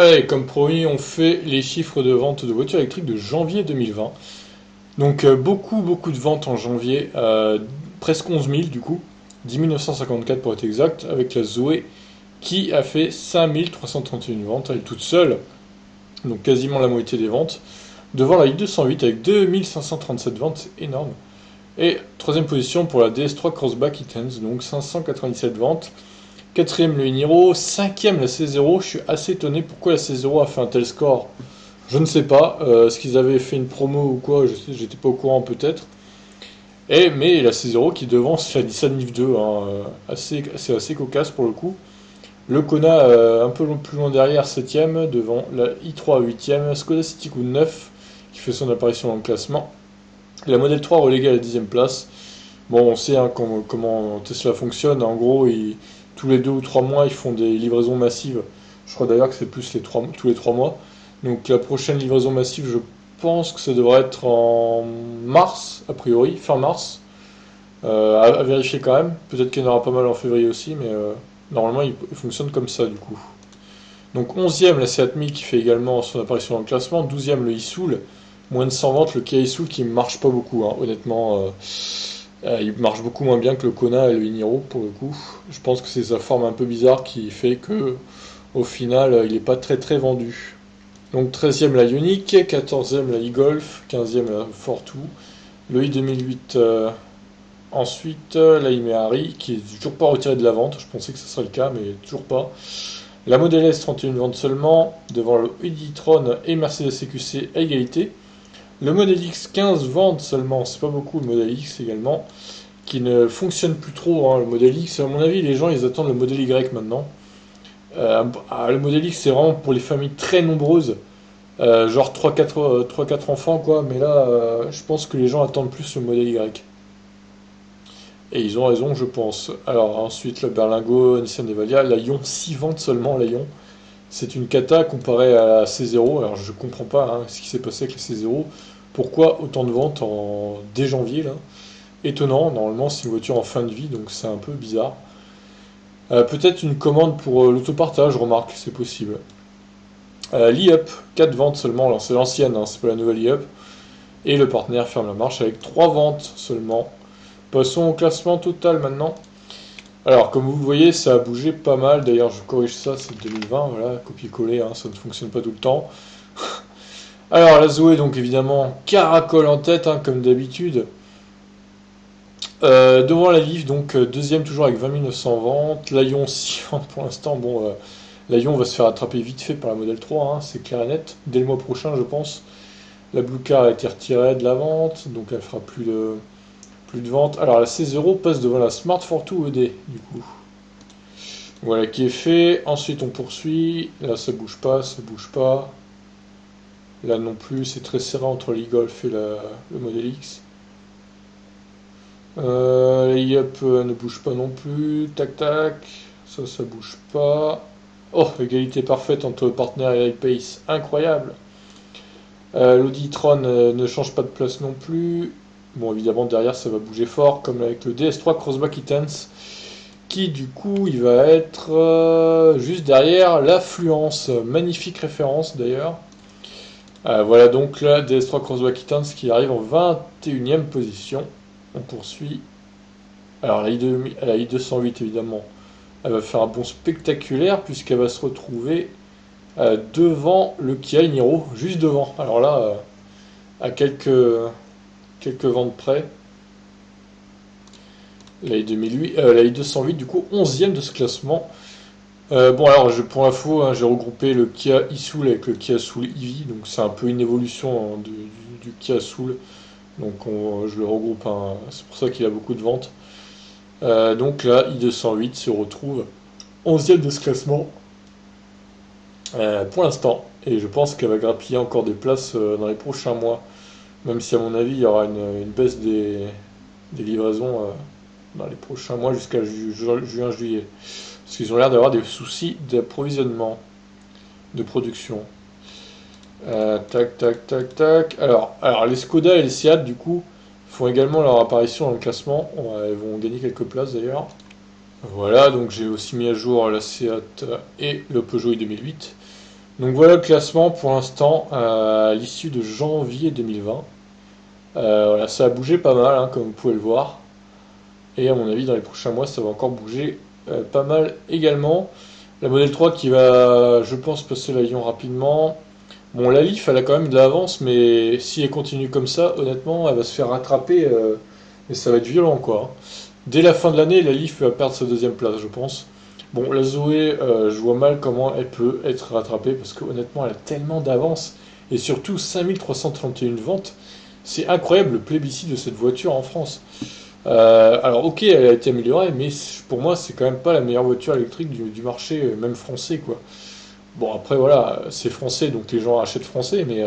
Allez, comme promis, on fait les chiffres de vente de voitures électriques de janvier 2020. Donc beaucoup de ventes en janvier, presque 11 000 du coup, 10 954 pour être exact, avec la Zoé qui a fait 5 331 ventes, elle toute seule, donc quasiment la moitié des ventes, devant la i208 avec 2 537 ventes, c'est énorme. Et troisième position pour la DS3 Crossback Itens, donc 597 ventes. Quatrième le Niro, cinquième la C0, je suis assez étonné pourquoi la C0 a fait un tel score. Je ne sais pas, est-ce qu'ils avaient fait une promo ou quoi, j'étais pas au courant peut-être. Mais la C0 qui devance la Nissan Leaf 2, hein, c'est assez cocasse pour le coup. Le Kona un peu plus loin derrière, septième devant la i3 8ème, Skoda Citigo 9 qui fait son apparition dans le classement. Et la Model 3 reléguée à la 10e place. Bon, on sait hein, comment Tesla fonctionne. En gros, tous les 2 ou 3 mois, ils font des livraisons massives. Je crois d'ailleurs que c'est plus tous les 3 mois. Donc la prochaine livraison massive, je pense que ça devrait être en mars, a priori, fin mars. À vérifier quand même. Peut-être qu'il y en aura pas mal en février aussi, mais normalement, il fonctionne comme ça du coup. Donc 11e, la Seat Mii qui fait également son apparition dans le classement. 12e, le Isoul. Moins de 100 ventes, le Kia Isoul qui marche pas beaucoup, hein, honnêtement. Il marche beaucoup moins bien que le Kona et le Niro pour le coup. Je pense que c'est sa forme un peu bizarre qui fait que au final il n'est pas très vendu. Donc 13e la Ioniq, 14e la e-Golf, 15e la Fortwo, le i2008 ensuite la Imehari qui est toujours pas retirée de la vente, je pensais que ce serait le cas mais toujours pas. La Model S 31 ventes seulement, devant le e-tron et Mercedes EQC à égalité. Le Model X 15 ventes seulement, c'est pas beaucoup le Model X également, qui ne fonctionne plus trop, hein, le Model X. À mon avis, les gens ils attendent le Model Y maintenant. Le Model X c'est vraiment pour les familles très nombreuses, genre 3-4 enfants quoi, mais là je pense que les gens attendent plus le Model Y. Et ils ont raison, je pense. Alors ensuite, le Berlingo, Nissan Evalia, la Ion 6 ventes seulement, la Ion. C'est une cata comparée à la C0. Alors je comprends pas hein, ce qui s'est passé avec la C0. Pourquoi autant de ventes dès janvier là? Étonnant, normalement c'est une voiture en fin de vie, donc c'est un peu bizarre. Peut-être une commande pour l'autopartage, remarque, c'est possible. L'e-Up, 4 ventes seulement, alors c'est l'ancienne, hein, c'est pas la nouvelle e-Up. Et le partenaire ferme la marche avec 3 ventes seulement. Passons au classement total maintenant. Alors, comme vous le voyez, ça a bougé pas mal. D'ailleurs, je corrige ça, c'est 2020. Voilà, copier-coller, hein, ça ne fonctionne pas tout le temps. Alors, la Zoé, donc évidemment, caracole en tête, hein, comme d'habitude. Devant la Leaf, donc deuxième toujours avec 20 900 ventes. L'Aion 6 ventes pour l'instant. Bon, l'Aion va se faire attraper vite fait par la Model 3, hein, c'est clair et net. Dès le mois prochain, je pense. La Blue Car a été retirée de la vente, donc elle fera plus de ventes. Alors, la C0 passe devant la Smart Fortwo ED, du coup. Voilà qui est fait. Ensuite, on poursuit. Là, ça bouge pas, ça bouge pas. Là non plus, c'est très serré entre l'e-Golf et le Model X. La Yep ne bouge pas non plus. Tac tac. Ça bouge pas. Oh, égalité parfaite entre partenaire et iPace. Incroyable. L'Audi e-tron ne change pas de place non plus. Bon, évidemment, derrière, ça va bouger fort, comme avec le DS3 Crossback Itens, qui du coup il va être juste derrière l'affluence. Magnifique référence d'ailleurs. Voilà donc la DS3 Crossback Itans qui arrive en 21e position. On poursuit. Alors la i208 évidemment, elle va faire un bond spectaculaire puisqu'elle va se retrouver devant le Kia Niro, juste devant. Alors là, à quelques ventes près. La i208 du coup 11e de ce classement. Bon alors pour l'info, hein, j'ai regroupé le Kia e-Soul avec le Kia Soul EV, donc c'est un peu une évolution hein, du Kia Soul, donc je le regroupe, hein, c'est pour ça qu'il a beaucoup de ventes. Donc la i208 se retrouve 11e de ce classement pour l'instant, et je pense qu'elle va grappiller encore des places dans les prochains mois, même si à mon avis il y aura une baisse des livraisons dans les prochains mois jusqu'à juin-juillet. Parce qu'ils ont l'air d'avoir des soucis d'approvisionnement, de production. Tac, tac, tac, tac. Alors, les Skoda et les Seat, du coup, font également leur apparition dans le classement. Elles vont gagner quelques places d'ailleurs. Voilà, donc j'ai aussi mis à jour la Seat et le Peugeot i2008. Donc voilà le classement pour l'instant à l'issue de janvier 2020. Voilà, ça a bougé pas mal, hein, comme vous pouvez le voir. Et à mon avis, dans les prochains mois, ça va encore bouger pas mal également. La Model 3 qui va, je pense, passer la Lyon rapidement. Bon, la Leaf, elle a quand même de l'avance, mais si elle continue comme ça, honnêtement, elle va se faire rattraper, et ça va être violent, quoi. Dès la fin de l'année, la Leaf va perdre sa deuxième place, je pense. Bon, la Zoé, je vois mal comment elle peut être rattrapée, parce que honnêtement, elle a tellement d'avance, et surtout 5331 ventes. C'est incroyable le plébiscite de cette voiture en France. Alors ok, elle a été améliorée, mais pour moi, c'est quand même pas la meilleure voiture électrique du marché, même français, quoi. Bon, après, voilà, c'est français, donc les gens achètent français, mais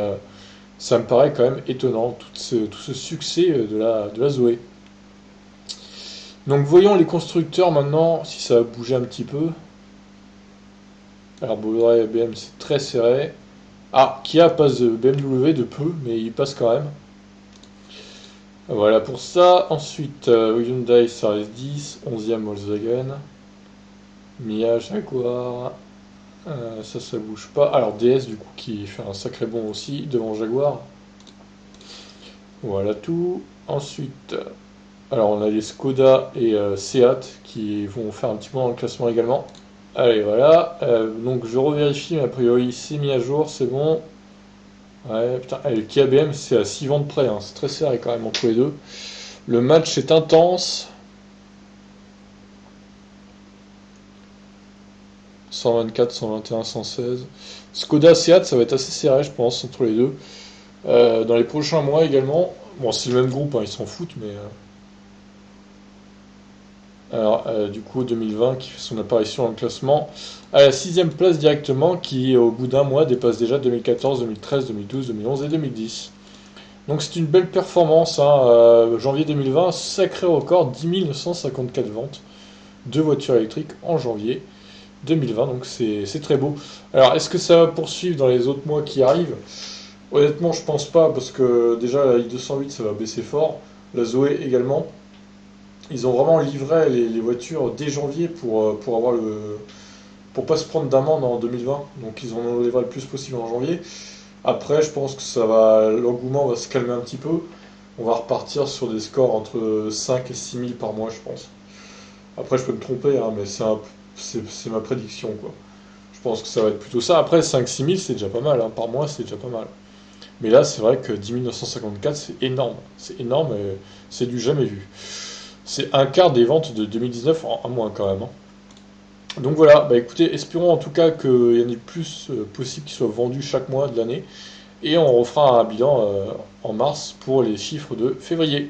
ça me paraît quand même étonnant, tout ce succès de la Zoé. Donc voyons les constructeurs maintenant, si ça a bougé un petit peu. Alors Bolloré et BM, c'est très serré. Ah, Kia passe de BMW de peu, mais il passe quand même. Voilà pour ça. Ensuite, Hyundai, ça reste 10. 11e Volkswagen. Mia, Jaguar. Ça bouge pas. Alors DS, du coup, qui fait un sacré bond aussi devant Jaguar. Voilà tout. Ensuite, alors on a les Skoda et Seat qui vont faire un petit peu dans le classement également. Allez, voilà. Donc je revérifie, mais a priori c'est mis à jour, c'est bon. Ouais, putain, et le Kia BM c'est à 6 ventes près, hein. C'est très serré quand même entre les deux. Le match est intense. 124, 121, 116. Skoda, Seat, ça va être assez serré, je pense, entre les deux. Dans les prochains mois également. Bon, c'est le même groupe, hein, ils s'en foutent, mais. Alors, du coup, 2020 qui fait son apparition dans le classement à la sixième place directement, qui au bout d'un mois dépasse déjà 2014, 2013, 2012, 2011 et 2010. Donc c'est une belle performance, hein. Janvier 2020, sacré record, 10 954 ventes de voitures électriques en janvier 2020, donc c'est très beau. Alors est-ce que ça va poursuivre dans les autres mois qui arrivent? Honnêtement, je pense pas, parce que déjà la i208 ça va baisser fort, la Zoé également. Ils ont vraiment livré les voitures dès janvier pour avoir pour pas se prendre d'amende en 2020. Donc ils en ont livré le plus possible en janvier. Après, je pense que l'engouement va se calmer un petit peu. On va repartir sur des scores entre 5 et 6 000 par mois, je pense. Après, je peux me tromper, hein, mais c'est ma prédiction, quoi. Je pense que ça va être plutôt ça. Après, 5-6 000, c'est déjà pas mal, hein. Par mois, c'est déjà pas mal. Mais là, c'est vrai que 10 954, c'est énorme. C'est énorme et c'est du jamais vu. C'est un quart des ventes de 2019 en un mois, quand même, hein. Donc voilà, bah écoutez, espérons en tout cas qu'il y en ait plus possible qui soient vendus chaque mois de l'année. Et on refera un bilan en mars pour les chiffres de février.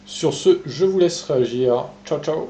Sur ce, je vous laisse réagir. Ciao ciao.